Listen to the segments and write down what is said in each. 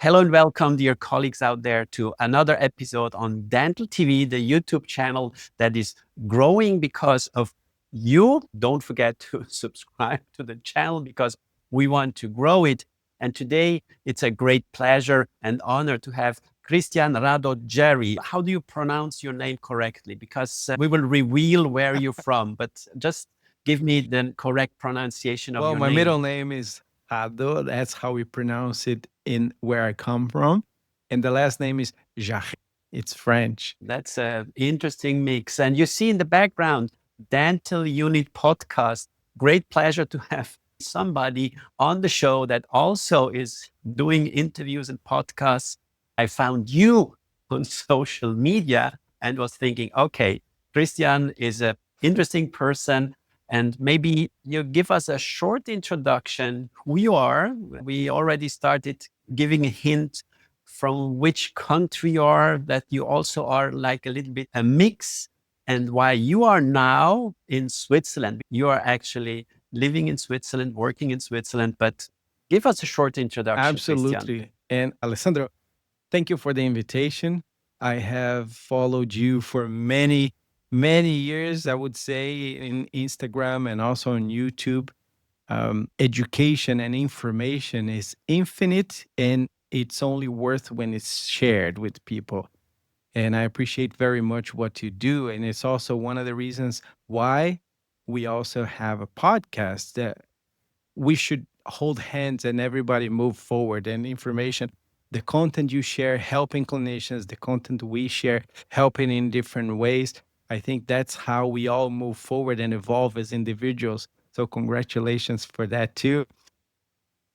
Hello and welcome, dear colleagues out there, to another episode on DentalTV, the YouTube channel that is growing because of you. Don't forget to subscribe to the channel because we want to grow it. And today it's a great pleasure and honor to have Christian Rado Jarry. How do you pronounce your name correctly? Because we will reveal where you're from, but just give me the correct pronunciation of Well, your my name. middle name is Rado. That's how we pronounce it in where I come from. And the last name is Jarry. It's French. That's an interesting mix. And you see in the background, Dental Unit Podcast. Great pleasure to have somebody on the show that also is doing interviews and podcasts. I found you on social media and was thinking, okay, Christian is an interesting person. And maybe you give us a short introduction who you are. We already started giving a hint from which country you are, that you also are like a little bit a mix, and why you are now in Switzerland. You are actually living in Switzerland, working in Switzerland, but give us a short introduction, Christian. Absolutely. And Alessandro, thank you for the invitation. I have followed you for many, many years, I would say, in Instagram and also on YouTube. Education and information is infinite, and it's only worth when it's shared with people. And I appreciate very much what you do. And it's also one of the reasons why we also have a podcast that we should hold hands and everybody move forward. And information, the content you share helping clinicians, the content we share helping in different ways. I think that's how we all move forward and evolve as individuals. So congratulations for that too.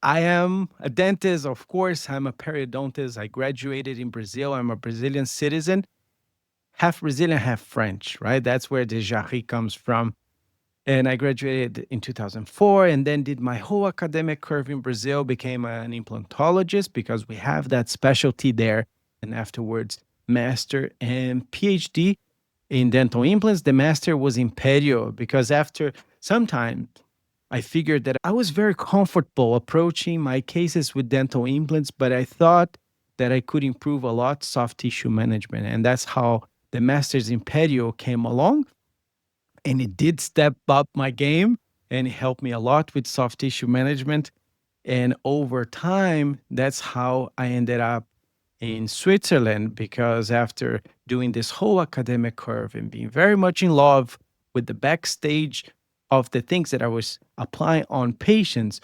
I am a dentist, of course. I'm a periodontist. I graduated in Brazil. I'm a Brazilian citizen, half Brazilian, half French, right? That's where the Jarry comes from. And I graduated in 2004 and then did my whole academic curve in Brazil, became an implantologist because we have that specialty there. And afterwards, master and PhD in dental implants. The master was in perio because after some time, I figured that I was very comfortable approaching my cases with dental implants, but I thought that I could improve a lot soft tissue management. And that's how the Masters in Perio came along. And it did step up my game and it helped me a lot with soft tissue management. And over time, that's how I ended up in Switzerland because after doing this whole academic curve and being very much in love with the backstage of the things that I was applying on patients,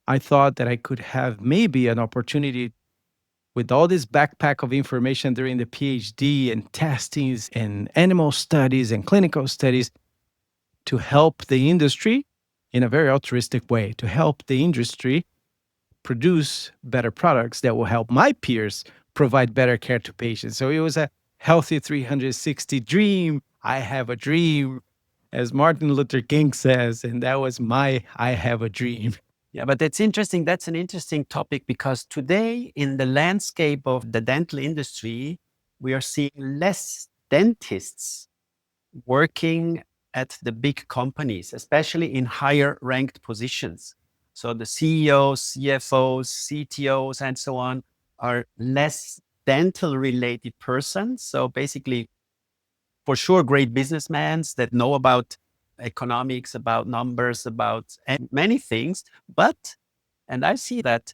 I thought that I could have maybe an opportunity with all this backpack of information during the PhD and testings and animal studies and clinical studies to help the industry in a very altruistic way, to help the industry produce better products that will help my peers provide better care to patients. So it was a healthy 360 dream. I have a dream, as Martin Luther King says, and that was my I have a dream. Yeah, but it's interesting. That's an interesting topic because today, in the landscape of the dental industry, we are seeing less dentists working at the big companies, especially in higher ranked positions. So the CEOs, CFOs, CTOs, and so on are less dental related persons. So basically, for sure, great businessmen that know about economics, about numbers, about many things. But, and I see that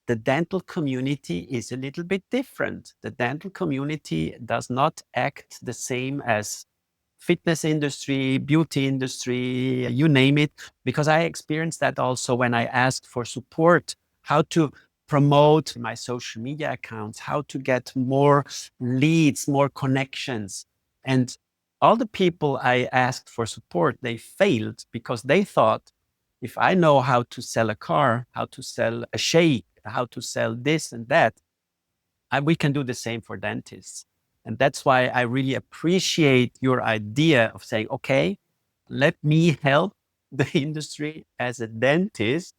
the dental community is a little bit different. The dental community does not act the same as fitness industry, beauty industry, you name it, because I experienced that also when I asked for support, how to promote my social media accounts, how to get more leads, more connections. And all the people I asked for support, they failed because they thought, if I know how to sell a car, how to sell a shake, how to sell this and that, we can do the same for dentists. And that's why I really appreciate your idea of saying, okay, let me help the industry as a dentist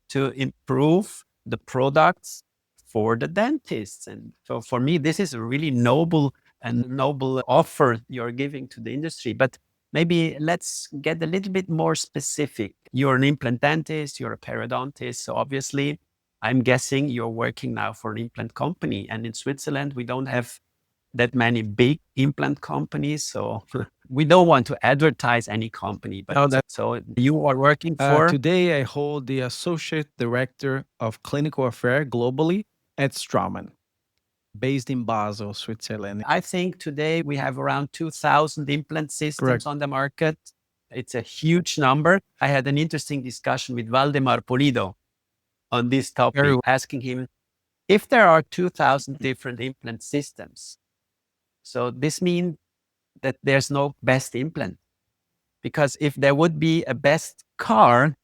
to improve the products for the dentists. And so for me, this is a really noble and noble offer you're giving to the industry. But maybe let's get a little bit more specific. You're an implant dentist, you're a periodontist, so obviously I'm guessing you're working now for an implant company. And in Switzerland, we don't have that many big implant companies. So we don't want to advertise any company. But so you are working for? Today, I hold the Associate Director of Clinical Affairs globally at Straumann, based in Basel, Switzerland. I think today we have around 2,000 implant systems on the market. It's a huge number. I had an interesting discussion with Valdemar Polido on this topic, asking him if there are 2,000 different implant systems. So this means that there's no best implant. Because if there would be a best car,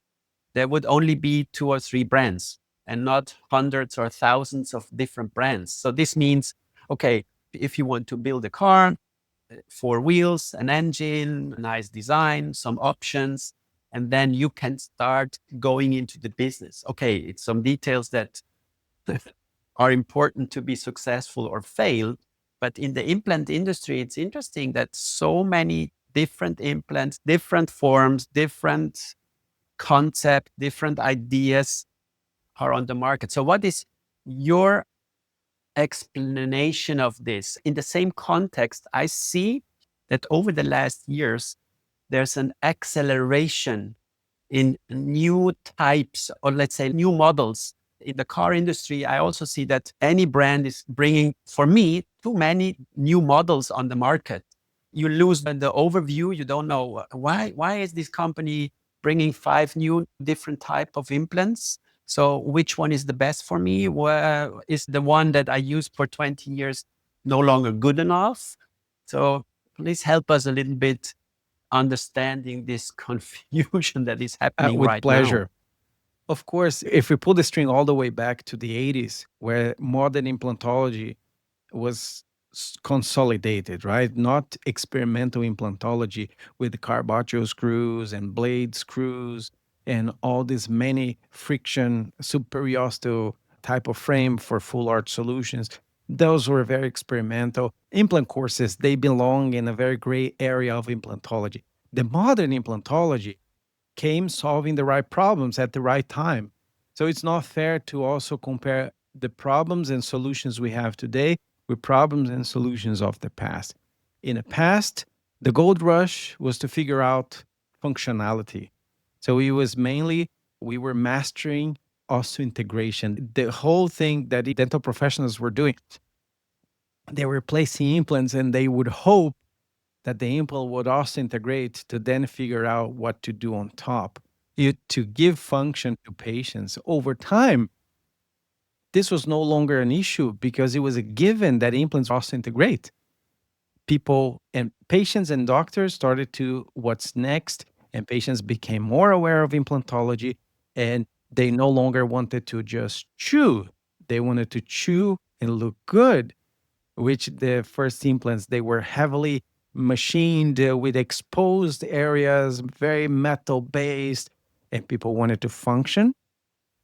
there would only be 2 or 3 brands and not hundreds or thousands of different brands. So this means, okay, if you want to build a car, 4 wheels, an engine, a nice design, some options, and then you can start going into the business. Okay, it's some details that are important to be successful or fail. But in the implant industry, it's interesting that so many different implants, different forms, different concept, different ideas are on the market. So what is your explanation of this? In the same context, I see that over the last years, there's an acceleration in new types, or let's say new models. In the car industry, I also see that any brand is bringing, for me, too many new models on the market. You lose the overview. You don't know why is this company bringing 5 new different type of implants. So which one is the best for me? Where is the one that I used for 20 years no longer good enough? So please help us a little bit understanding this confusion that is happening With right pleasure. now. Of course, if we pull the string all the way back to the 80s, where modern implantology was consolidated, right? Not experimental implantology with carbocho screws and blade screws and all these many friction subperiosteal type of frame for full arch solutions. Those were very experimental. Implant courses, they belong in a very gray area of implantology. The modern implantology came solving the right problems at the right time. So it's not fair to also compare the problems and solutions we have today with problems and solutions of the past. In the past, the gold rush was to figure out functionality. So it was mainly we were mastering osseointegration. The whole thing that the dental professionals were doing, they were placing implants and they would hope that the implant would also integrate to then figure out what to do on top. To give function to patients over time, this was no longer an issue because it was a given that implants also integrate. People and patients and doctors started to what's next, and patients became more aware of implantology, and they no longer wanted to just chew. They wanted to chew and look good, which the first implants, they were heavily machined with exposed areas, very metal based, and people wanted to function.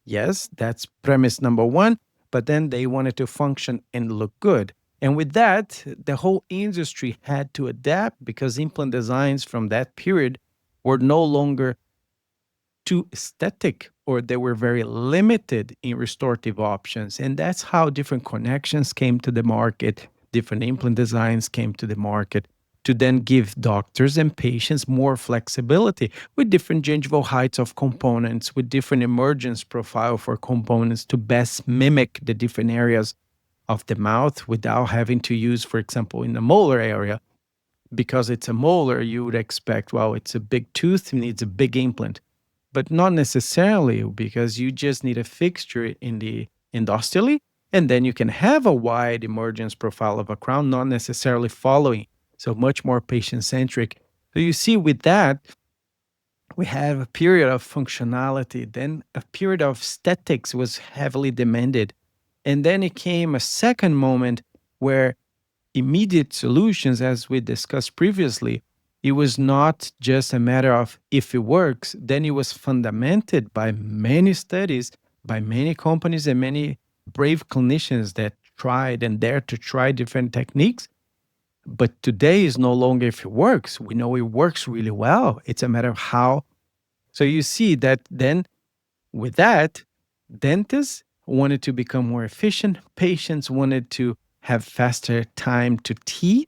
Yes, that's premise number one. But then they wanted to function and look good. And with that, the whole industry had to adapt because implant designs from that period were no longer too aesthetic or they were very limited in restorative options. And that's how different connections came to the market, different implant designs came to the market to then give doctors and patients more flexibility with different gingival heights of components, with different emergence profile for components to best mimic the different areas of the mouth without having to use, for example, in the molar area. Because it's a molar, you would expect, well, it's a big tooth, it needs a big implant, but not necessarily, because you just need a fixture in the endostele, and then you can have a wide emergence profile of a crown, not necessarily following. So much more patient-centric. So you see, with that, we have a period of functionality, then a period of aesthetics was heavily demanded. And then it came a second moment where immediate solutions, as we discussed previously, it was not just a matter of if it works, then it was fundamented by many studies, by many companies and many brave clinicians that tried and dared to try different techniques. But today is no longer if it works. We know it works really well. It's a matter of how. So you see that then with that, dentists wanted to become more efficient. Patients wanted to have faster time to teeth,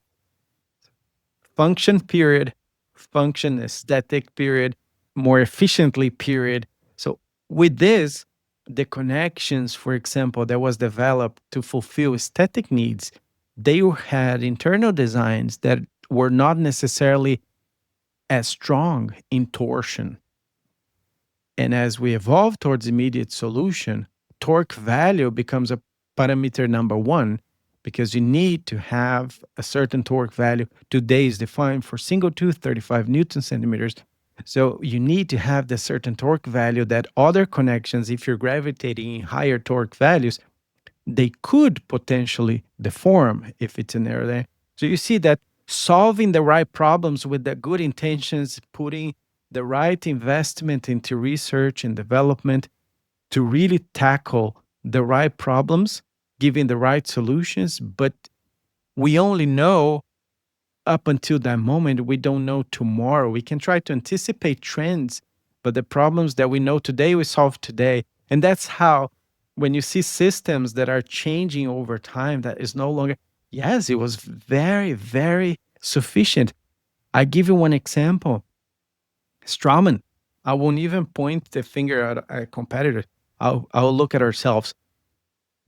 function period, function aesthetic period, more efficiently period. So with this, the connections, for example, that was developed to fulfill aesthetic needs, they had internal designs that were not necessarily as strong in torsion. And as we evolve towards immediate solution, torque value becomes a parameter number one, because you need to have a certain torque value. Today is defined for single tooth 35 Newton centimeters. So you need to have the certain torque value that other connections, if you're gravitating in higher torque values, they could potentially deform if it's an error there. So you see that solving the right problems with the good intentions, putting the right investment into research and development to really tackle the right problems, giving the right solutions. But we only know up until that moment. We don't know tomorrow. We can try to anticipate trends, but the problems that we know today, we solve today. And that's how, when you see systems that are changing over time, that is no longer, yes, it was very, very sufficient. I give you one example. Straumann. I won't even point the finger at a competitor. I'll look at ourselves.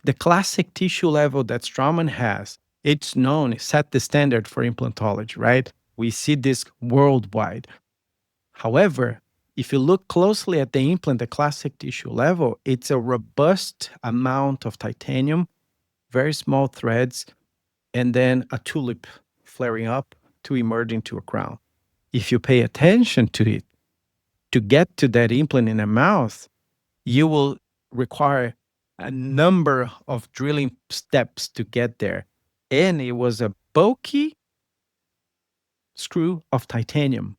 The classic tissue level that Straumann has, it's known, it set the standard for implantology, right? We see this worldwide. However, if you look closely at the implant, the classic tissue level, it's a robust amount of titanium, very small threads, and then a tulip flaring up to emerge into a crown. If you pay attention to it, to get to that implant in the mouth, you will require a number of drilling steps to get there. And it was a bulky screw of titanium.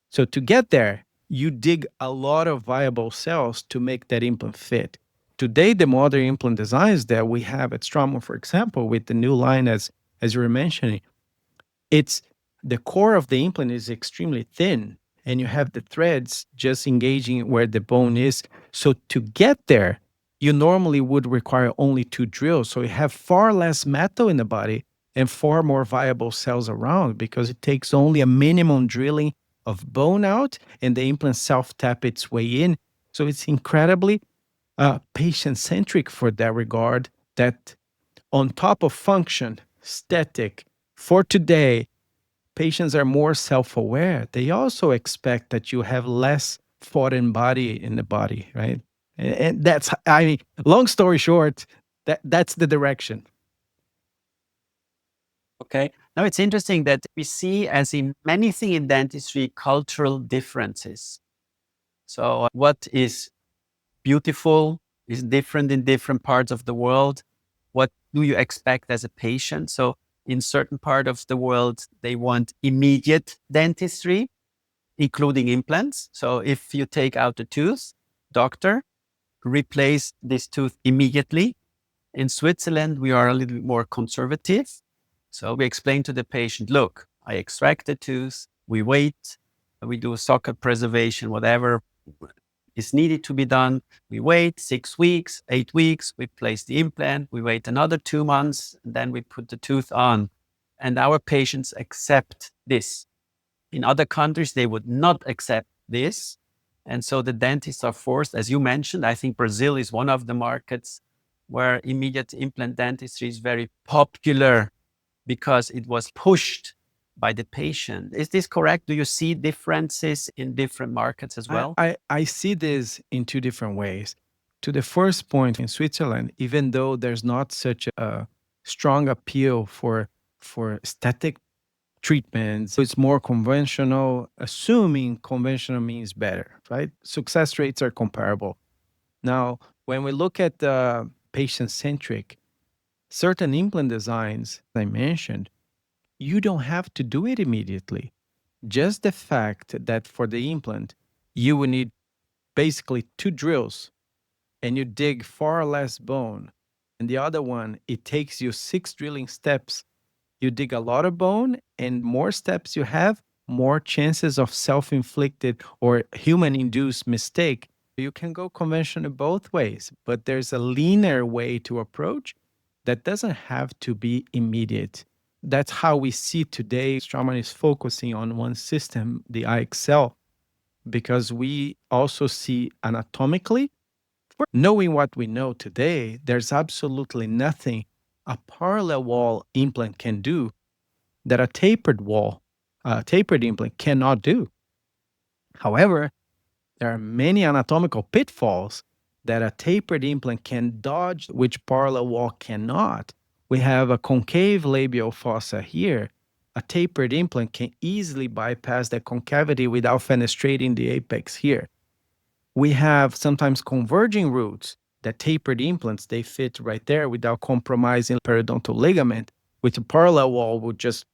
So to get there, you dig a lot of viable cells to make that implant fit. Today, the modern implant designs that we have at Straumann, for example, with the new line, as you were mentioning, it's the core of the implant is extremely thin, and you have the threads just engaging where the bone is. So to get there, you normally would require only 2 drills. So you have far less metal in the body and far more viable cells around, because it takes only a minimum drilling of bone out and the implant self tap its way in. So it's incredibly patient centric for that regard, that on top of function, aesthetic, for today, patients are more self aware. They also expect that you have less foreign body in the body, right? And that's, I mean, long story short, that's the direction. Okay. Now it's interesting that we see, as in many things in dentistry, cultural differences. So what is beautiful is different in different parts of the world. What do you expect as a patient? So in certain part of the world, they want immediate dentistry, including implants. So if you take out a tooth, doctor, replace this tooth immediately. In Switzerland, we are a little bit more conservative. So we explain to the patient, look, I extract the tooth, we wait, we do socket preservation, whatever is needed to be done. We wait 6 weeks, 8 weeks, we place the implant, we wait another 2 months, and then we put the tooth on. And our patients accept this. In other countries, they would not accept this. And so the dentists are forced, as you mentioned, I think Brazil is one of the markets where immediate implant dentistry is very popular because it was pushed by the patient. Is this correct? Do you see differences in different markets as well? I see this in two different ways. To the first point, in Switzerland, even though there's not such a strong appeal for aesthetic treatments, it's more conventional, assuming conventional means better, right? Success rates are comparable. Now, when we look at the patient centric, certain implant designs I mentioned, you don't have to do it immediately. Just the fact that for the implant, you will need basically 2 drills and you dig far less bone. And the other one, it takes you 6 drilling steps. You dig a lot of bone, and more steps you have, more chances of self inflicted or human induced mistake You can go conventional both ways, but there's a leaner way to approach that doesn't have to be immediate. That's how we see today. Straumann is focusing on one system, the IXL, because we also see anatomically, knowing what we know today, there's absolutely nothing a parallel wall implant can do that a tapered implant cannot do. However, there are many anatomical pitfalls that a tapered implant can dodge, which parallel wall cannot. We have a concave labial fossa here. A tapered implant can easily bypass that concavity without fenestrating the apex here. We have sometimes converging roots that tapered implants, they fit right there without compromising periodontal ligament, which a parallel wall would just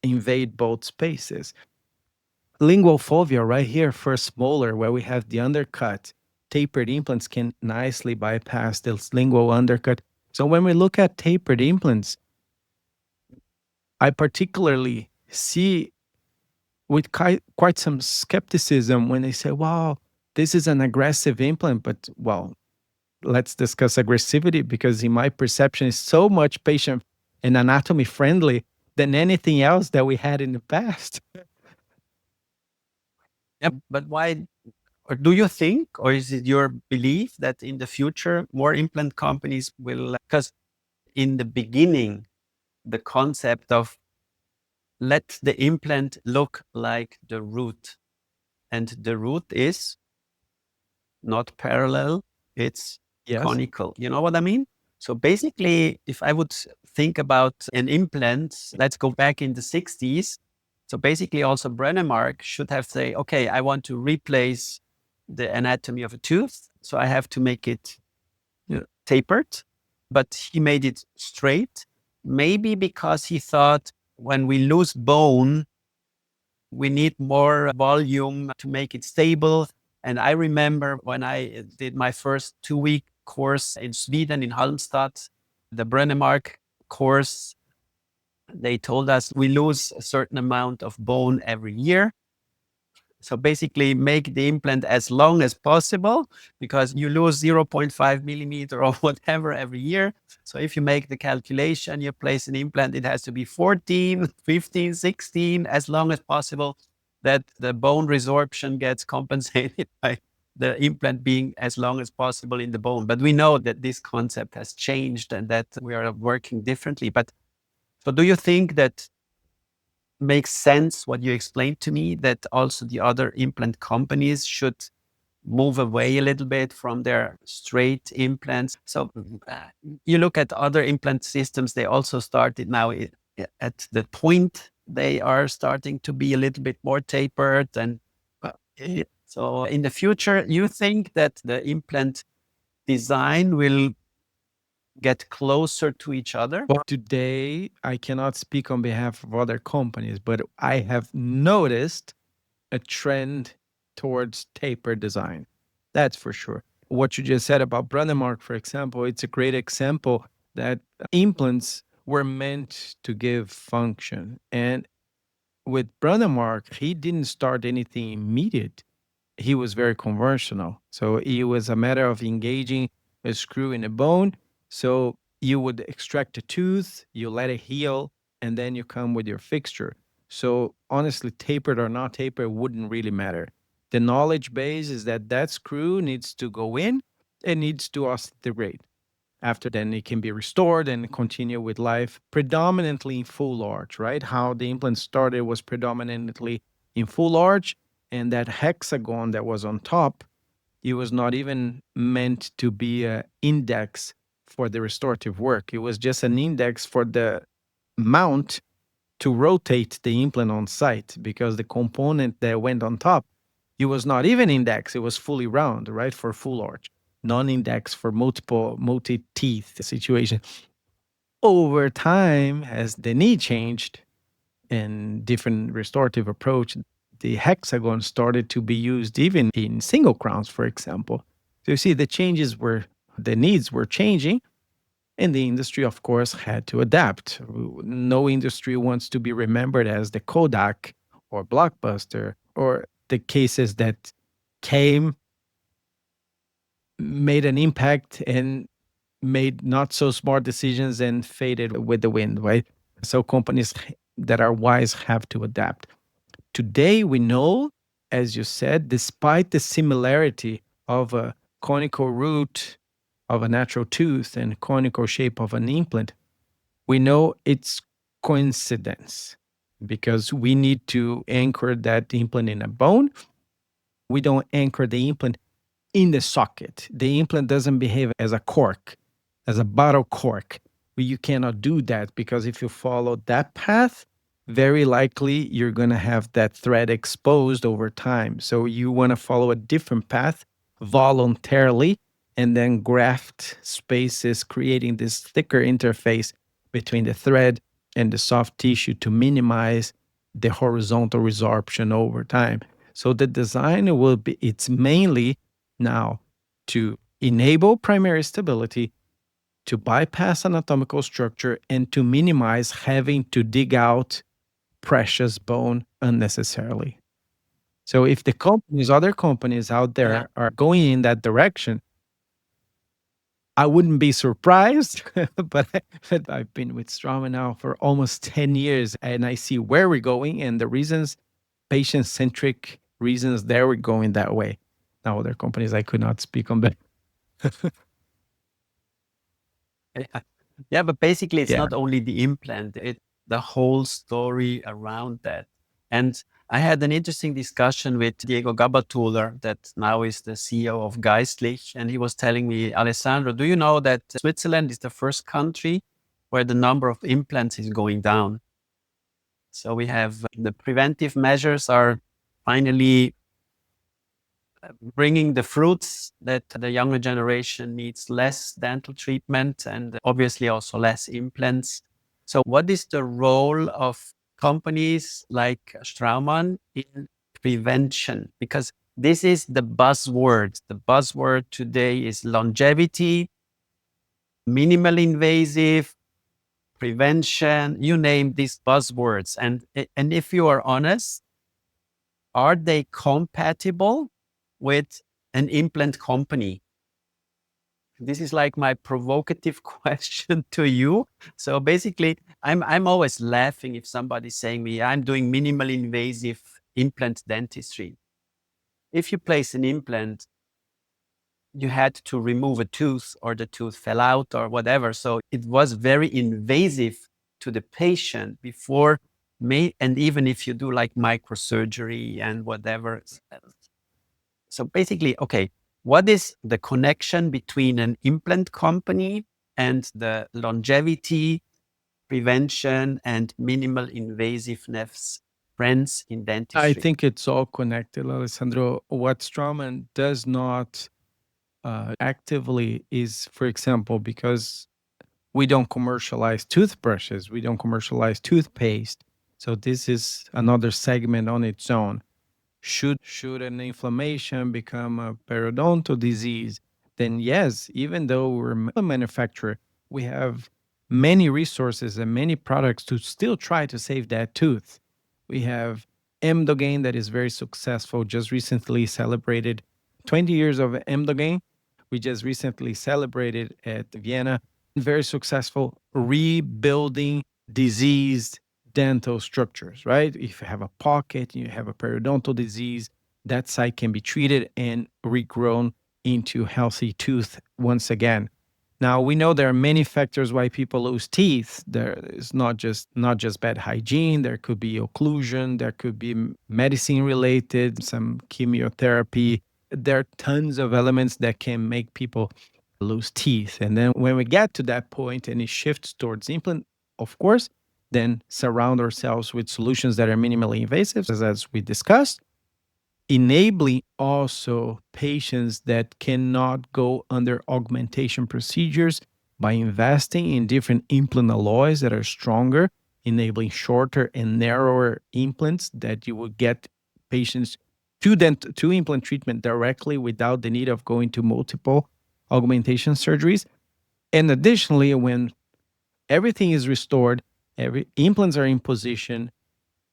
invade both spaces. Lingual fovea right here, first molar, where we have the undercut. Tapered implants can nicely bypass this lingual undercut. So when we look at tapered implants, I particularly see with quite some skepticism when they say, wow, this is an aggressive implant, but well, let's discuss aggressivity because in my perception is so much patient and anatomy friendly than anything else that we had in the past. Yep. But why, or do you think, or is it your belief that in the future more implant companies will, because in the beginning, the concept of let the implant look like the root, and the root is not parallel, it's Yes. conical. You know what I mean? So basically, if I would think about an implant, let's go back in the 60s. So basically, also Brennemark should have say, okay, I want to replace the anatomy of a tooth, so I have to make it tapered, but he made it straight. Maybe because he thought when we lose bone, we need more volume to make it stable. And I remember when I did my first 2-week course in Sweden, in Halmstad, the Brennemark course, they told us we lose a certain amount of bone every year. So basically make the implant as long as possible because you lose 0.5 millimeter or whatever every year. So if you make the calculation, you place an implant, it has to be 14, 15, 16, as long as possible that the bone resorption gets compensated by the implant being as long as possible in the bone. But we know that this concept has changed and that we are working differently. But so do you think that makes sense what you explained to me, that also the other implant companies should move away a little bit from their straight implants? So you look at other implant systems, they also started now at the point, they are starting to be a little bit more tapered. And so in the future, you think that the implant design will get closer to each other? Well, today, I cannot speak on behalf of other companies, but I have noticed a trend towards taper design. That's for sure. What you just said about Brandemark, for example, it's a great example that implants were meant to give function. And with Brandemark, he didn't start anything immediate. He was very conventional. So it was a matter of engaging a screw in a bone. So you would extract a tooth, you let it heal, and then you come with your fixture. So honestly, tapered or not tapered wouldn't really matter. The knowledge base is that that screw needs to go in and needs to osseointegrate. After then, it can be restored and continue with life, predominantly in full arch, right? How the implant started was predominantly in full arch, and that hexagon that was on top, it was not even meant to be an index for the restorative work. It was just an index for the mount to rotate the implant on site because the component that went on top, it was not even index, it was fully round, right? For full arch, non-index for multi-teeth situation. Over time, as the knee changed and different restorative approach, the hexagon started to be used even in single crowns, for example. So you see the needs were changing, and the industry, of course, had to adapt. No industry wants to be remembered as the Kodak or Blockbuster or the cases that came made an impact and made not so smart decisions and faded with the wind, right? So companies that are wise have to adapt. Today, we know, as you said, despite the similarity of a conical root of a natural tooth and conical shape of an implant, we know it's coincidence because we need to anchor that implant in a bone. We don't anchor the implant in the socket. The implant doesn't behave as a cork, as a bottle cork. You cannot do that because if you follow that path, very likely you're going to have that thread exposed over time. So you want to follow a different path voluntarily and then graft spaces, creating this thicker interface between the thread and the soft tissue to minimize the horizontal resorption over time. So the design will be, it's mainly now to enable primary stability, to bypass anatomical structure, and to minimize having to dig out precious bone unnecessarily. So if the companies, other companies out Yeah. there are going in that direction, I wouldn't be surprised, but I've been with Straumann now for almost 10 years and I see where we're going and the reasons, patient-centric reasons that we're going that way. Now, other companies, I could not speak on that. Yeah. Yeah, but basically it's Yeah. not only the implant, it's the whole story around that. And I had an interesting discussion with Diego Gabatuller, that now is the CEO of Geistlich, and he was telling me, Alessandro, do you know that Switzerland is the first country where the number of implants is going down? So we have the preventive measures are finally bringing the fruits that the younger generation needs less dental treatment and obviously also less implants. So, what is the role of companies like Straumann in prevention? Because this is the buzzword. The buzzword today is longevity, minimally invasive, prevention, you name these buzzwords. And if you are honest, are they compatible with an implant company? This is like my provocative question to you. So basically, I'm always laughing if somebody's saying me, I'm doing minimally invasive implant dentistry. If you place an implant, you had to remove a tooth or the tooth fell out or whatever. So it was very invasive to the patient before and even if you do like microsurgery and whatever. So basically, okay, what is the connection between an implant company and the longevity, prevention, and minimal invasiveness trends in I dentistry? think it's all connected, Alessandro. What Straumann does not actively is, for example, because we don't commercialize toothbrushes, we don't commercialize toothpaste. So this is another segment on its own. Should an inflammation become a periodontal disease, then yes, even though we're a manufacturer, we have many resources and many products to still try to save that tooth. We have Emdogain that is very successful, just recently celebrated 20 years of Emdogain. We just recently celebrated at Vienna, very successful rebuilding diseased dental structures, right? If you have a pocket, you have a periodontal disease, that site can be treated and regrown into healthy tooth once again. Now we know there are many factors why people lose teeth. There is not just bad hygiene. There could be occlusion. There could be medicine related, some chemotherapy. There are tons of elements that can make people lose teeth. And then when we get to that point and it shifts towards implant, of course, then surround ourselves with solutions that are minimally invasive, as we discussed, enabling also patients that cannot go under augmentation procedures by investing in different implant alloys that are stronger, enabling shorter and narrower implants that you will get patients to implant treatment directly without the need of going to multiple augmentation surgeries. And additionally, when everything is restored, every implants are in position,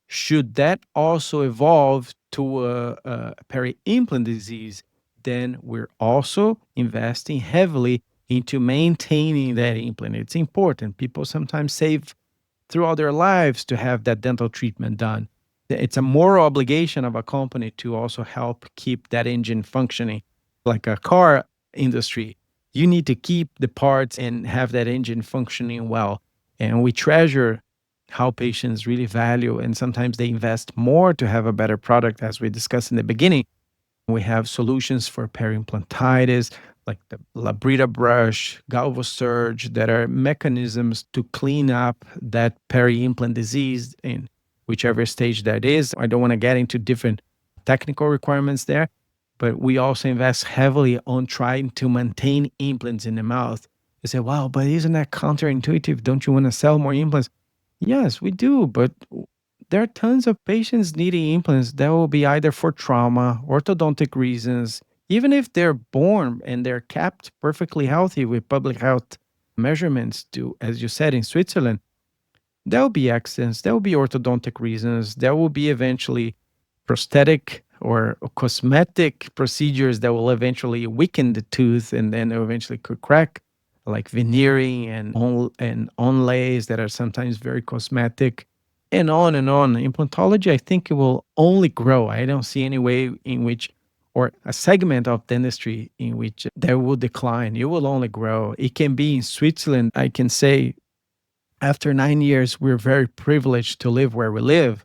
should that also evolve to a peri-implant disease, then we're also investing heavily into maintaining that implant. It's important. People sometimes save throughout their lives to have that dental treatment done. It's a moral obligation of a company to also help keep that engine functioning. Like a car industry, you need to keep the parts and have that engine functioning well. And we treasure how patients really value, and sometimes they invest more to have a better product, as we discussed in the beginning. We have solutions for peri-implantitis, like the Labrita brush, Galvosurge, that are mechanisms to clean up that peri-implant disease in whichever stage that is. I don't want to get into different technical requirements there, but we also invest heavily on trying to maintain implants in the mouth. You say, wow, but isn't that counterintuitive? Don't you want to sell more implants? Yes, we do, but there are tons of patients needing implants that will be either for trauma, orthodontic reasons, even if they're born and they're kept perfectly healthy with public health measurements to, as you said, in Switzerland, there will be accidents, there will be orthodontic reasons, there will be eventually prosthetic or cosmetic procedures that will eventually weaken the tooth and then eventually could crack, like veneering and onlays that are sometimes very cosmetic, and on and on. Implantology, I think it will only grow. I don't see any way in which, or a segment of dentistry in which there will decline. It will only grow. It can be in Switzerland. I can say after 9 years, we're very privileged to live where we live.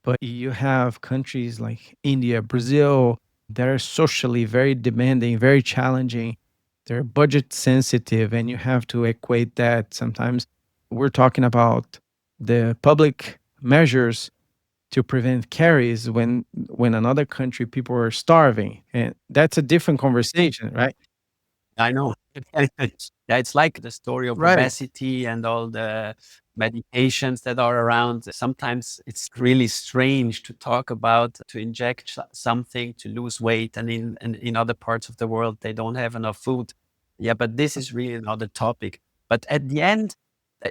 But you have countries like India, Brazil, that are socially very demanding, very challenging. They're budget sensitive, and you have to equate that. Sometimes we're talking about the public measures to prevent caries when another country people are starving, and that's a different conversation, right? I know. Yeah, it's like the story of Right. obesity and all the medications that are around. Sometimes it's really strange to talk about to inject something to lose weight, and in other parts of the world they don't have enough food. Yeah, but this is really another topic. But at the end,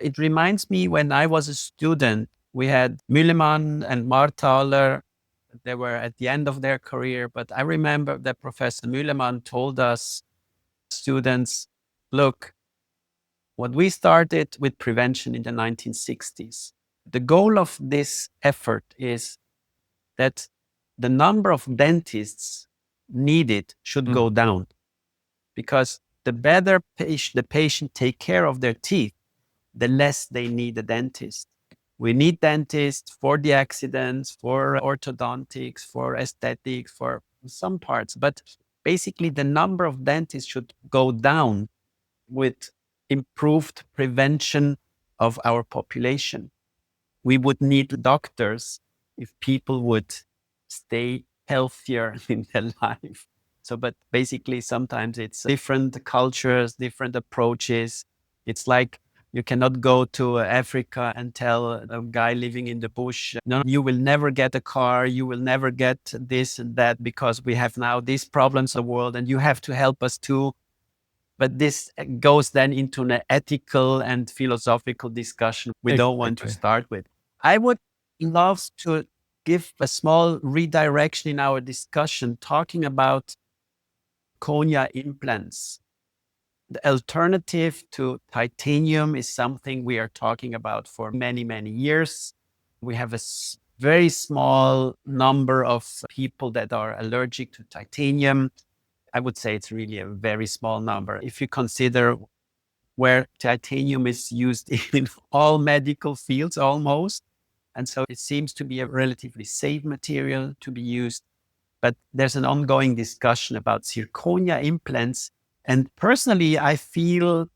it reminds me when I was a student, we had Müllemann and Marthaler. They were at the end of their career, but I remember that Professor Müllemann told us students, look, what we started with prevention in the 1960s, the goal of this effort is that the number of dentists needed should Mm. go down, because the better the patient take care of their teeth, the less they need a dentist. We need dentists for the accidents, for orthodontics, for aesthetics, for some parts. But basically, the number of dentists should go down with improved prevention of our population. We would need doctors if people would stay healthier in their life. So, but basically, sometimes it's different cultures, different approaches. It's like you cannot go to Africa and tell a guy living in the bush, no, you will never get a car, you will never get this and that because we have now these problems in the world and you have to help us too. But this goes then into an ethical and philosophical discussion we don't want to Exactly. start with. I would love to give a small redirection in our discussion, talking about cornea implants. The alternative to titanium is something we are talking about for many, many years. We have a very small number of people that are allergic to titanium. I would say it's really a very small number. If you consider where titanium is used in all medical fields almost. And so it seems to be a relatively safe material to be used. But there's an ongoing discussion about zirconia implants. And personally, I feel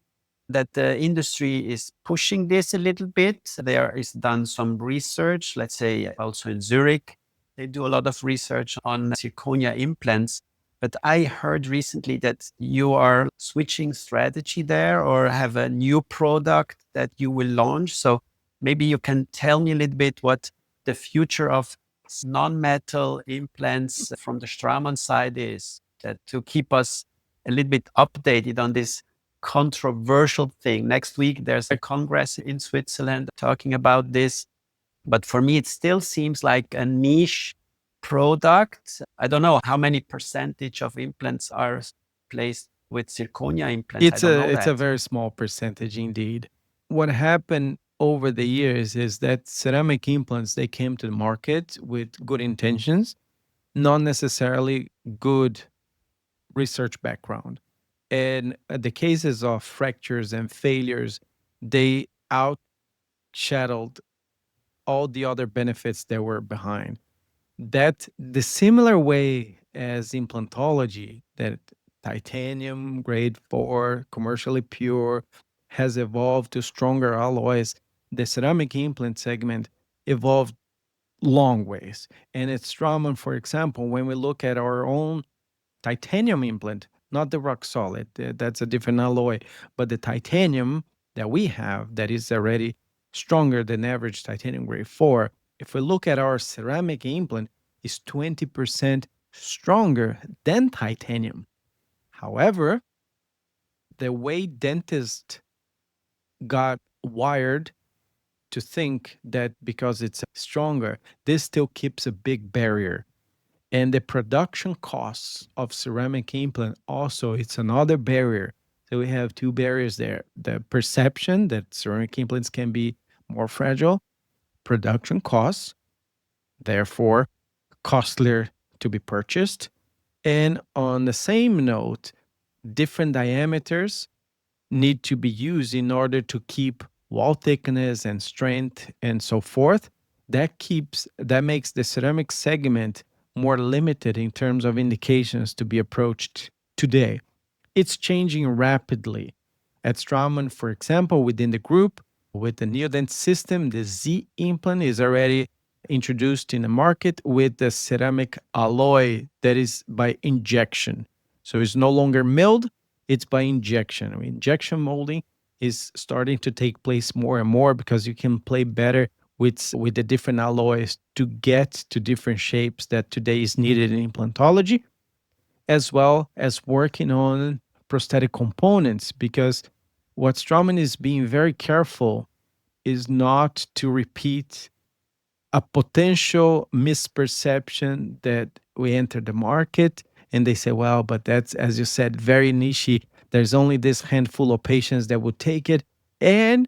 that the industry is pushing this a little bit. There is done some research, let's say also in Zurich. They do a lot of research on zirconia implants. But I heard recently that you are switching strategy there or have a new product that you will launch. So maybe you can tell me a little bit what the future of non-metal implants from the Straumann side is, that to keep us a little bit updated on this controversial thing. Next week, there's a congress in Switzerland talking about this. But for me, it still seems like a niche product. I don't know how many percentage of implants are placed with zirconia implants. I don't know It's a that. very small percentage indeed. What happened over the years is that ceramic implants, they came to the market with good intentions, not necessarily good research background. And the cases of fractures and failures, they outshadowed all the other benefits that were behind. That the similar way as implantology, that titanium grade 4, commercially pure, has evolved to stronger alloys, the ceramic implant segment evolved long ways. And at Straumann, for example, when we look at our own titanium implant, not the rock solid, that's a different alloy, but the titanium that we have that is already stronger than average titanium grade 4. If we look at our ceramic implant, is 20% stronger than titanium. However, the way dentists got wired to think that because it's stronger, this still keeps a big barrier. And the production costs of ceramic implant also, it's another barrier. So we have two barriers there. The perception that ceramic implants can be more fragile, production costs, therefore costlier to be purchased. And on the same note, different diameters need to be used in order to keep wall thickness and strength and so forth. That makes the ceramic segment more limited in terms of indications to be approached today. It's changing rapidly. At Straumann, for example, within the group, with the Neodent system, the Z implant is already introduced in the market with the ceramic alloy that is by injection. So it's no longer milled, it's by injection. I mean, injection molding is starting to take place more and more because you can play better with the different alloys to get to different shapes that today is needed in implantology, as well as working on prosthetic components. Because what Straumann is being very careful is not to repeat a potential misperception that we enter the market and they say, well, but that's, as you said, very niche. There's only this handful of patients that would take it. And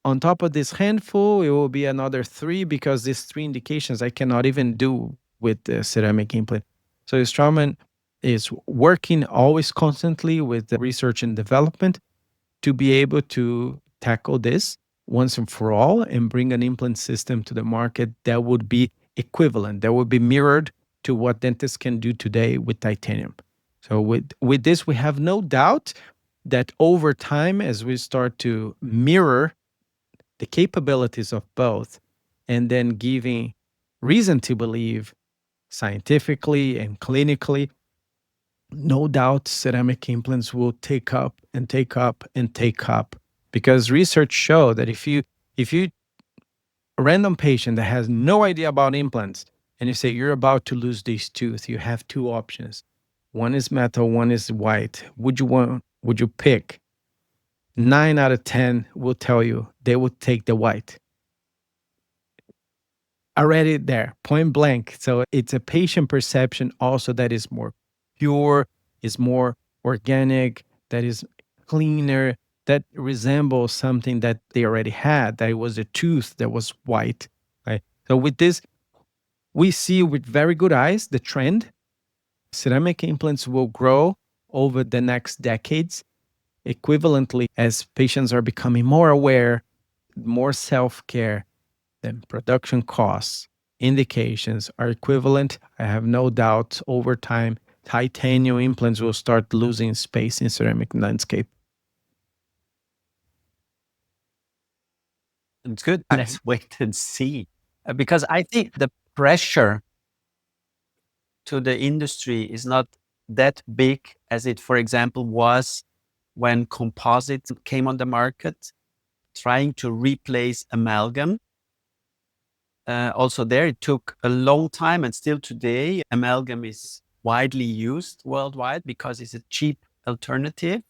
on top of this handful, it will be another three because these three indications I cannot even do with the ceramic implant. So Straumann is working always constantly with the research and development to be able to tackle this once and for all and bring an implant system to the market that would be equivalent, that would be mirrored to what dentists can do today with titanium. So with this, we have no doubt that over time, as we start to mirror the capabilities of both, and then giving reason to believe scientifically and clinically, no doubt ceramic implants will take up and take up and take up, because research show that if you a random patient that has no idea about implants and you say you're about to lose this tooth, you have two options. One is metal, one is white. Would you pick? 9 out of 10 will tell you they would take the white. Already there, point blank. So it's a patient perception also that is more pure, is more organic, that is cleaner, that resembles something that they already had, that it was a tooth that was white. Right. So with this, we see with very good eyes the trend. Ceramic implants will grow over the next decades equivalently as patients are becoming more aware, more self-care, then production costs, indications are equivalent. I have no doubt over time, titanium implants will start losing space in ceramic landscape. It's good. Let's wait and see. Because I think the pressure to the industry is not that big as it, for example, was when composite came on the market, trying to replace amalgam. Also, there it took a long time, and still today, amalgam is widely used worldwide because it's a cheap alternative.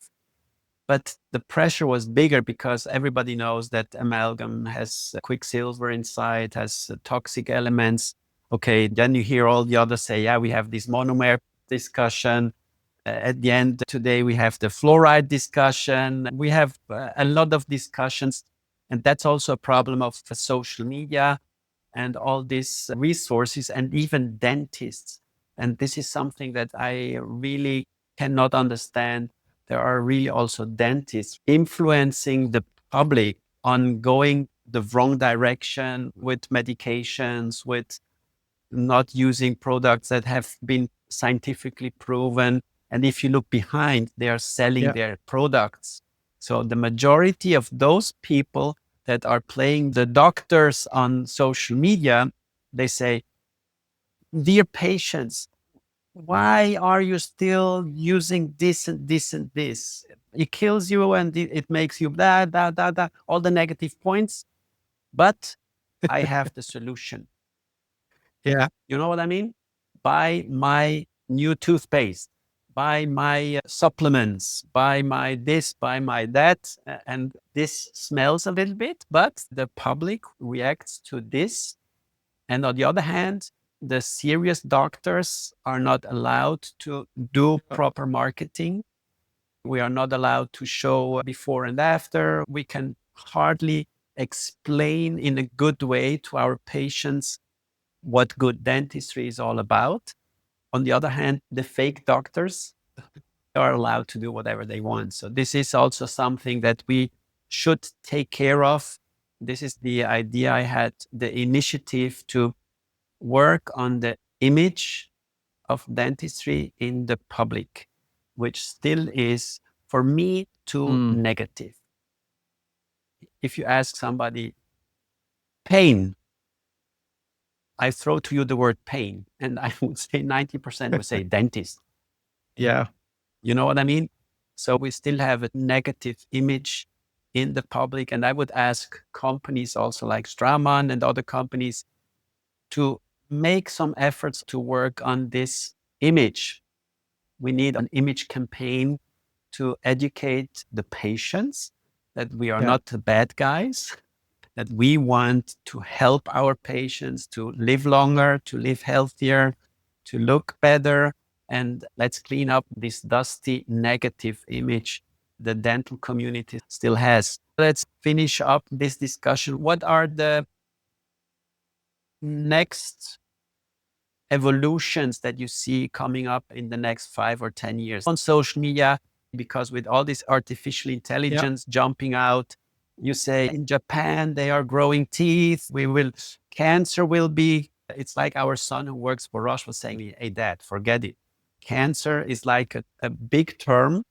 But the pressure was bigger because everybody knows that amalgam has quicksilver inside, has toxic elements. Okay, then you hear all the others say, yeah, we have this monomer discussion. At the end today, we have the fluoride discussion. We have a lot of discussions. And that's also a problem of social media and all these resources and even dentists. And this is something that I really cannot understand. There are really also dentists influencing the public on going the wrong direction with medications, with not using products that have been scientifically proven. And if you look behind, they are selling Yeah. their products. So the majority of those people that are playing the doctors on social media, they say, dear patients, why are you still using this and this and this? It kills you and it makes you blah, blah, blah, blah, all the negative points. But I have the solution. Yeah. You know what I mean? Buy my new toothpaste, buy my supplements, buy my this, buy my that. And this smells a little bit, but the public reacts to this. And on the other hand, the serious doctors are not allowed to do proper marketing. We are not allowed to show before and after. We can hardly explain in a good way to our patients what good dentistry is all about. On the other hand, the fake doctors are allowed to do whatever they want. So this is also something that we should take care of. This is the idea I had, the initiative to work on the image of dentistry in the public, which still is, for me, too Mm. negative. If you ask somebody, pain, I throw to you the word pain, and I would say 90% would say dentist. Yeah. You know what I mean? So we still have a negative image in the public. And I would ask companies also like Straumann and other companies to make some efforts to work on this image. We need an image campaign to educate the patients that we are Yeah. not the bad guys, that we want to help our patients to live longer, to live healthier, to look better. And let's clean up this dusty negative image the dental community still has. Let's finish up this discussion. What are the next evolutions that you see coming up in the next 5 or 10 years on social media? Because with all this artificial Yeah. intelligence jumping out, you say in Japan they are growing teeth. Cancer will be. It's like our son who works for Roche was saying, "Hey, Dad, forget it. Cancer is like a big term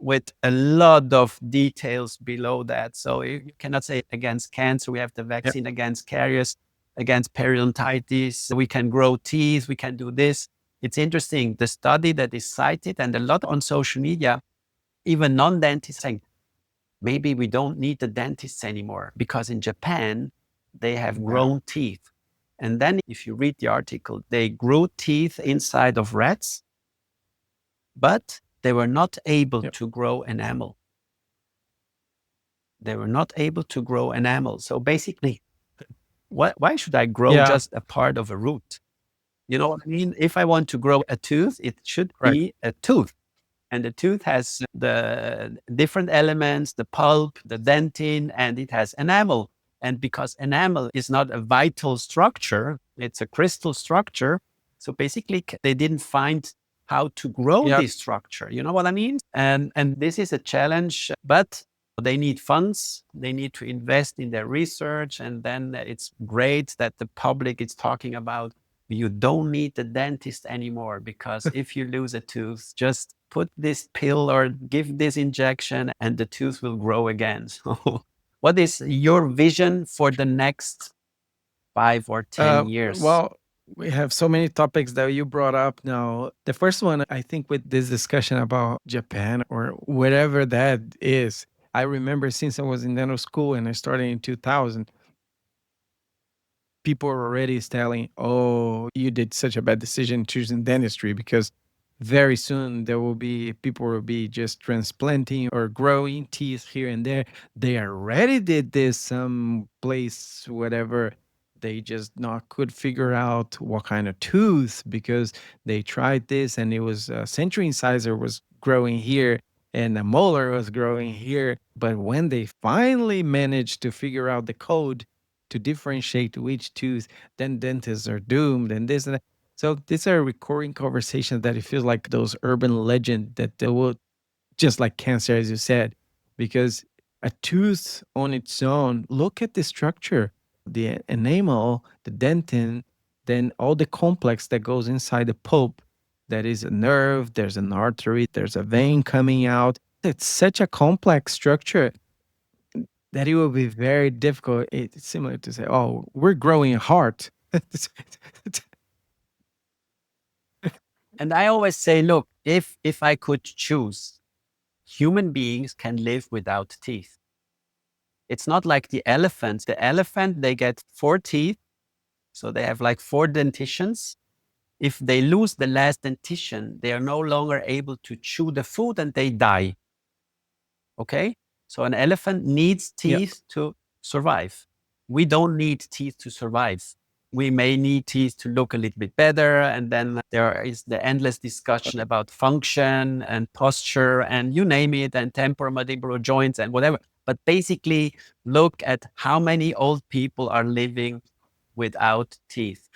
with a lot of details below that. So you cannot say against cancer, we have the Yeah. vaccine against caries, against periodontitis, we can grow teeth, we can do this. It's interesting. The study that is cited and a lot on social media, even non-dentists saying, maybe we don't need the dentists anymore because in Japan, they have Yeah. grown teeth. And then if you read the article, they grew teeth inside of rats, but they were not able Yeah. to grow enamel. They were not able to grow enamel. So basically, why should I grow Yeah. just a part of a root? You know what I mean? If I want to grow a tooth, it should Right. be a tooth. And the tooth has the different elements, the pulp, the dentin, and it has enamel. And because enamel is not a vital structure, it's a crystal structure. So basically, they didn't find how to grow Yeah. this structure. You know what I mean? And this is a challenge, but they need funds. They need to invest in their research. And then it's great that the public is talking about you don't need the dentist anymore because if you lose a tooth, just put this pill or give this injection and the tooth will grow again. So, what is your vision for the next 5 or 10 years? Well, we have so many topics that you brought up now. The first one, I think, with this discussion about Japan or whatever that is, I remember since I was in dental school and I started in 2000, people were already telling, "Oh, you did such a bad decision choosing dentistry because very soon there will be people will be just transplanting or growing teeth here and there." They already did this some place, whatever. They just not could figure out what kind of tooth, because they tried this and it was a century incisor was growing here and a molar was growing here. But when they finally managed to figure out the code to differentiate which tooth, then dentists are doomed and this and that. So these are recurring conversations that it feels like those urban legend that they will, just like cancer, as you said, because a tooth on its own, look at the structure, the enamel, the dentin, then all the complex that goes inside the pulp. That is a nerve, there's an artery, there's a vein coming out. It's such a complex structure that it will be very difficult. It's similar to say, oh, we're growing a heart. And I always say, look, if I could choose, human beings can live without teeth. It's not like the elephant. The elephant, they get 4 teeth. So they have like 4 dentitions. If they lose the last dentition, they are no longer able to chew the food and they die. Okay. So an elephant needs Yeah. teeth to survive. We don't need teeth to survive. We may need teeth to look a little bit better. And then there is the endless discussion about function and posture and you name it, and temporomandibular joints and whatever. But basically, look at how many old people are living without teeth.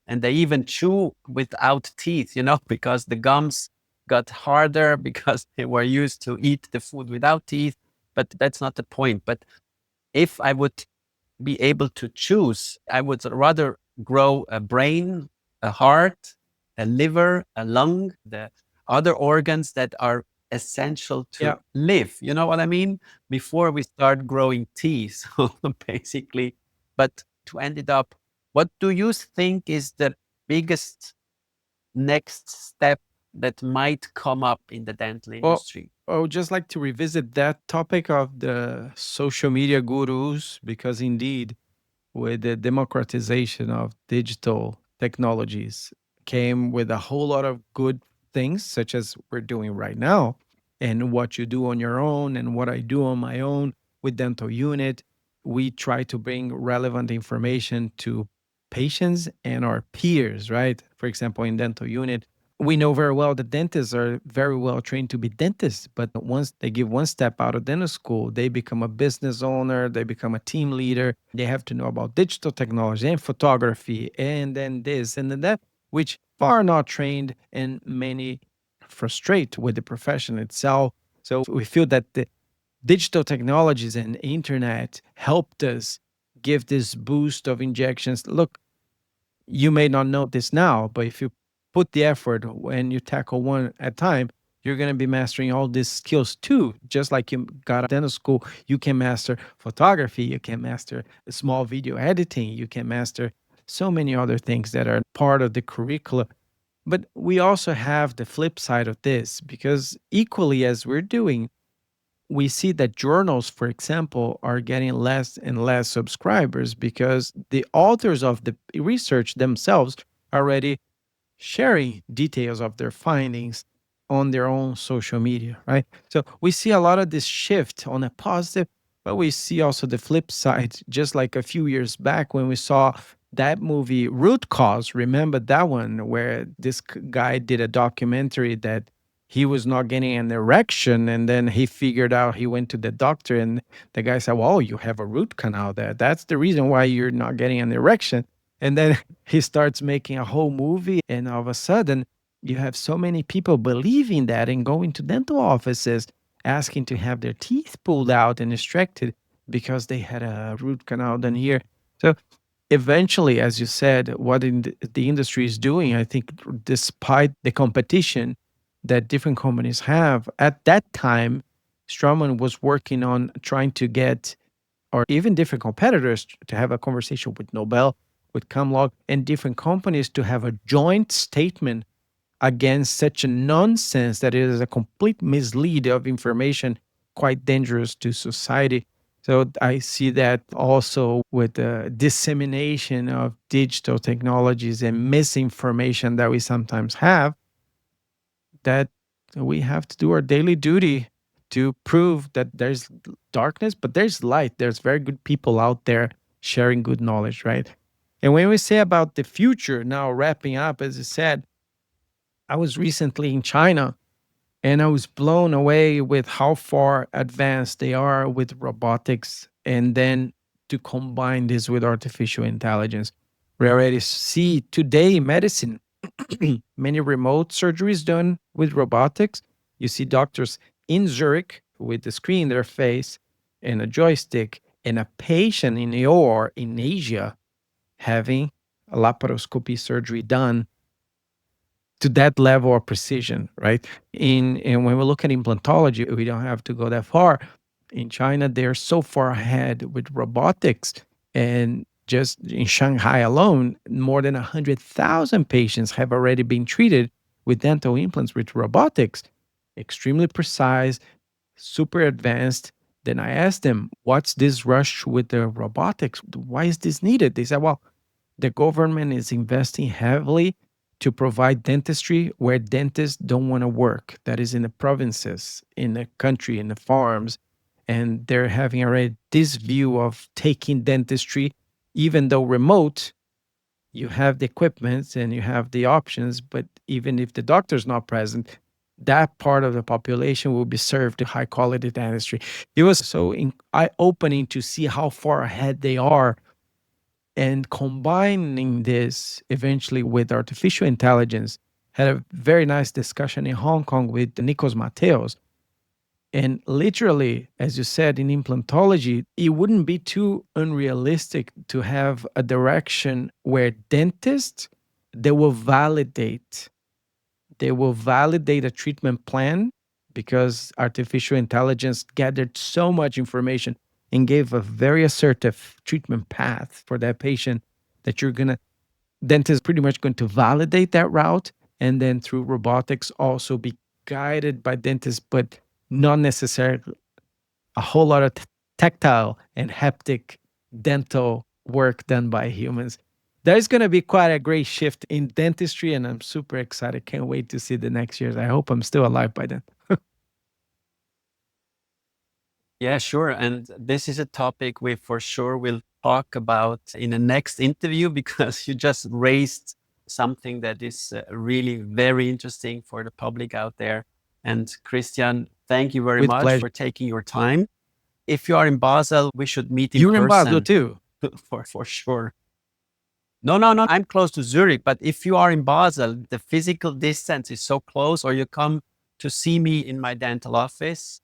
And they even chew without teeth, because the gums got harder because they were used to eat the food without teeth. But that's not the point. But if I would be able to choose, I would rather grow a brain, a heart, a liver, a lung, the other organs that are essential Yeah. to live. You know what I mean? Before we start growing teeth, basically. But to end it up, what do you think is the biggest next step that might come up in the dental Well, industry? I would just like to revisit that topic of the social media gurus, because indeed, with the democratization of digital technologies, came with a whole lot of good things, such as we're doing right now, and what you do on your own, and what I do on my own with Dental Unit. We try to bring relevant information to patients and our peers, right? For example, in Dental Unit, we know very well that dentists are very well trained to be dentists, but once they give one step out of dental school, they become a business owner, they become a team leader. They have to know about digital technology and photography, and then this and then that, which are not trained, and many frustrate with the profession itself. So we feel that the digital technologies and internet helped us give this boost of injections. Look, you may not know this now, but if you put the effort when you tackle one at a time, you're going to be mastering all these skills too. Just like you got a dental school, you can master photography, you can master small video editing, you can master so many other things that are part of the curricula. But we also have the flip side of this, because equally as we're doing, we see that journals, for example, are getting less and less subscribers because the authors of the research themselves are already sharing details of their findings on their own social media, right? So we see a lot of this shift on a positive, but we see also the flip side, just like a few years back when we saw that movie Root Cause. Remember that one where this guy did a documentary that he was not getting an erection, and then he figured out, he went to the doctor and the guy said, well, you have a root canal there. That's the reason why you're not getting an erection. And then he starts making a whole movie, and all of a sudden, you have so many people believing that and going to dental offices asking to have their teeth pulled out and extracted because they had a root canal done here. So eventually, as you said, what the industry is doing, I think, despite the competition that different companies have, at that time, Straumann was working on trying to get, or even different competitors, to have a conversation with Nobel, with Camlog, and different companies to have a joint statement against such a nonsense that it is a complete mislead of information, quite dangerous to society. So I see that also with the dissemination of digital technologies and misinformation that we sometimes have, that we have to do our daily duty to prove that there's darkness, but there's light. There's very good people out there sharing good knowledge, right? And when we say about the future, now wrapping up, as I said, I was recently in China and I was blown away with how far advanced they are with robotics. And then to combine this with artificial intelligence, we already see today in medicine many remote surgeries done with robotics. You see doctors in Zurich with the screen in their face and a joystick, and a patient in the OR in Asia having a laparoscopy surgery done to that level of precision, right? And when we look at implantology, we don't have to go that far. In China, they're so far ahead with robotics, and just in Shanghai alone, more than 100,000 patients have already been treated with dental implants with robotics, extremely precise, super advanced. Then I asked them, what's this rush with the robotics? Why is this needed? They said, well, the government is investing heavily to provide dentistry where dentists don't want to work. That is in the provinces, in the country, in the farms. And they're having already this view of taking dentistry, even though remote, you have the equipment and you have the options. But even if the doctor's not present, that part of the population will be served high quality dentistry. It was so eye opening to see how far ahead they are, and combining this eventually with artificial intelligence. Had a very nice discussion in Hong Kong with Nikos Mateos. And literally, as you said, in implantology, it wouldn't be too unrealistic to have a direction where dentists, they will validate a treatment plan, because artificial intelligence gathered so much information and gave a very assertive treatment path for that patient, that dentist pretty much going to validate that route, and then through robotics also be guided by dentists, but not necessarily a whole lot of tactile and haptic dental work done by humans. There's going to be quite a great shift in dentistry, and I'm super excited. Can't wait to see the next years. I hope I'm still alive by then. Yeah, sure. And this is a topic we for sure will talk about in the next interview because you just raised something that is really very interesting for the public out there. And Christian, thank you very With much pleasure. for taking your time. If you are in Basel, we should meet in You're in Basel person too. for sure. No, no, no. I'm close to Zurich, but if you are in Basel, the physical distance is so close, or you come to see me in my dental office,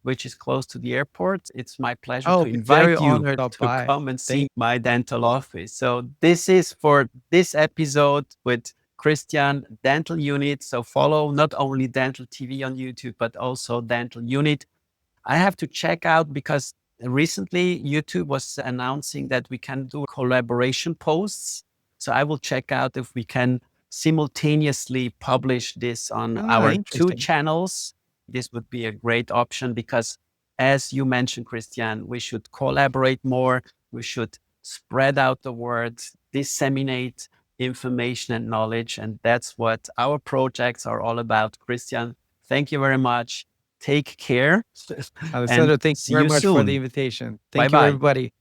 which is close to the airport, it's my pleasure to Oh, very invite you honored. Stop to by. come and see my dental office. So this is for this episode with Christian Dental Unit. So follow not only Dental TV on YouTube, but also Dental Unit. I have to check out because recently YouTube was announcing that we can do collaboration posts. So I will check out if we can simultaneously publish this on our two Interesting. channels. This would be a great option because, as you mentioned, Christian, we should collaborate more. We should spread out the word, disseminate information and knowledge. And that's what our projects are all about. Christian, thank you very much. Take care and Alessandro, thank you see very you much for the soon. invitation. Bye Thank you, bye. everybody.